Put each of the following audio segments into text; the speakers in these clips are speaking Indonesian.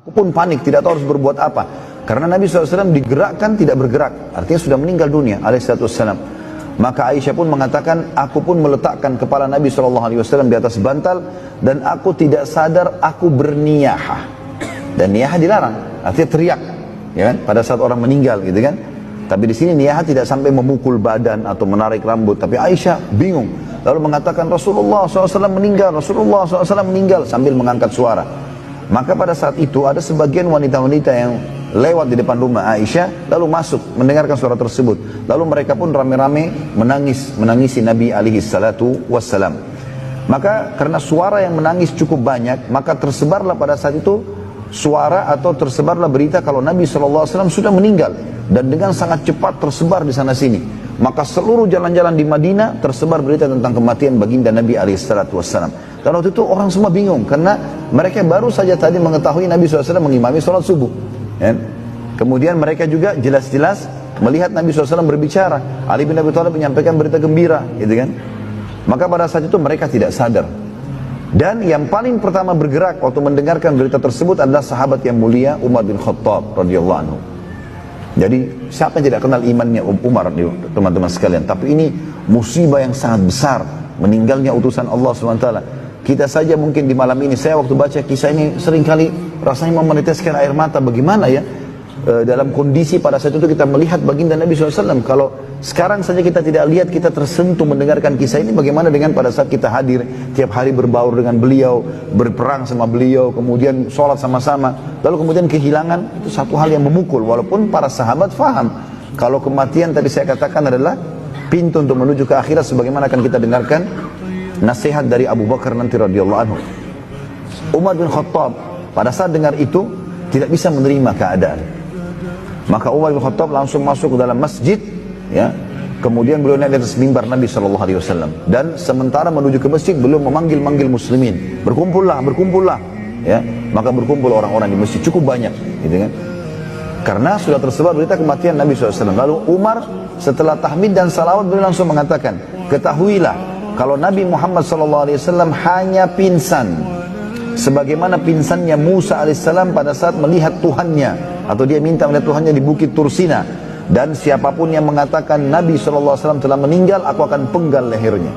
Aku pun panik, tidak tahu harus berbuat apa. Karena Nabi SAW digerakkan tidak bergerak, artinya sudah meninggal dunia alaihissalam. Maka Aisyah pun mengatakan, aku pun meletakkan kepala Nabi SAW di atas bantal dan aku tidak sadar aku berniyahah. Dan niyahah dilarang, artinya teriak, ya kan? Pada saat orang meninggal, gitu kan? Tapi di sini niyahah tidak sampai memukul badan atau menarik rambut. Tapi Aisyah bingung, lalu mengatakan Rasulullah SAW meninggal, Rasulullah SAW meninggal sambil mengangkat suara. Maka pada saat itu ada sebagian wanita-wanita yang lewat di depan rumah Aisyah lalu masuk mendengarkan suara tersebut. Lalu mereka pun rame-rame menangisi Nabi alaihi salatu wassalam. Maka karena suara yang menangis cukup banyak, maka tersebarlah pada saat itu suara atau tersebarlah berita kalau Nabi SAW sudah meninggal. Dan dengan sangat cepat tersebar di sana sini. Maka seluruh jalan-jalan di Madinah tersebar berita tentang kematian baginda Nabi alaihi salatu wassalam. Dan waktu itu orang semua bingung karena mereka baru saja tadi mengetahui Nabi SAW mengimami sholat subuh. Ya. Kemudian mereka juga jelas-jelas melihat Nabi SAW berbicara. Ali bin Abi Thalib menyampaikan berita gembira, gitu kan? Maka pada saat itu mereka tidak sadar. Dan yang paling pertama bergerak waktu mendengarkan berita tersebut adalah sahabat yang mulia Umar bin Khattab radhiyallahu anhu. Jadi siapa yang tidak kenal imannya Umar, teman-teman sekalian? Tapi ini musibah yang sangat besar, meninggalnya utusan Allah SWT. Kita saja mungkin di malam ini, saya waktu baca kisah ini seringkali rasanya mau meneteskan air mata. Bagaimana ya dalam kondisi pada saat itu kita melihat baginda Nabi SAW. Kalau sekarang saja kita tidak lihat, kita tersentuh mendengarkan kisah ini, bagaimana dengan pada saat kita hadir tiap hari berbaur dengan beliau, berperang sama beliau, kemudian sholat sama-sama, lalu kemudian kehilangan, itu satu hal yang memukul. Walaupun para sahabat faham kalau kematian tadi saya katakan adalah pintu untuk menuju ke akhirat, sebagaimana akan kita dengarkan nasihat dari Abu Bakar nanti radhiyallahu anhu. Umar bin Khattab pada saat dengar itu tidak bisa menerima keadaan. Maka Umar bin Khattab langsung masuk ke dalam masjid, ya. Kemudian beliau naik di atas mimbar Nabi SAW. Dan sementara menuju ke masjid beliau memanggil muslimin, berkumpullah, ya. Maka berkumpul orang-orang di masjid cukup banyak, gitu kan? Karena sudah tersebar berita kematian Nabi SAW. Lalu Umar setelah tahmid dan salawat beliau langsung mengatakan, ketahuilah kalau Nabi Muhammad SAW hanya pingsan sebagaimana pingsannya Musa AS pada saat melihat Tuhannya, atau dia minta melihat Tuhannya di Bukit Tursina. Dan siapapun yang mengatakan Nabi SAW telah meninggal, aku akan penggal lehernya.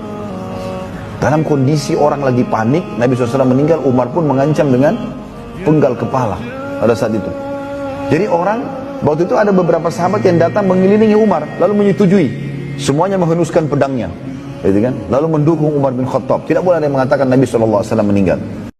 Dalam kondisi orang lagi panik, Nabi SAW meninggal, Umar pun mengancam dengan penggal kepala pada saat itu. Jadi orang, waktu itu ada beberapa sahabat yang datang mengelilingi Umar lalu menyetujui, semuanya menghenuskan pedangnya, gitu kan? Lalu mendukung Umar bin Khattab. Tidak boleh ada yang mengatakan Nabi SAW meninggal.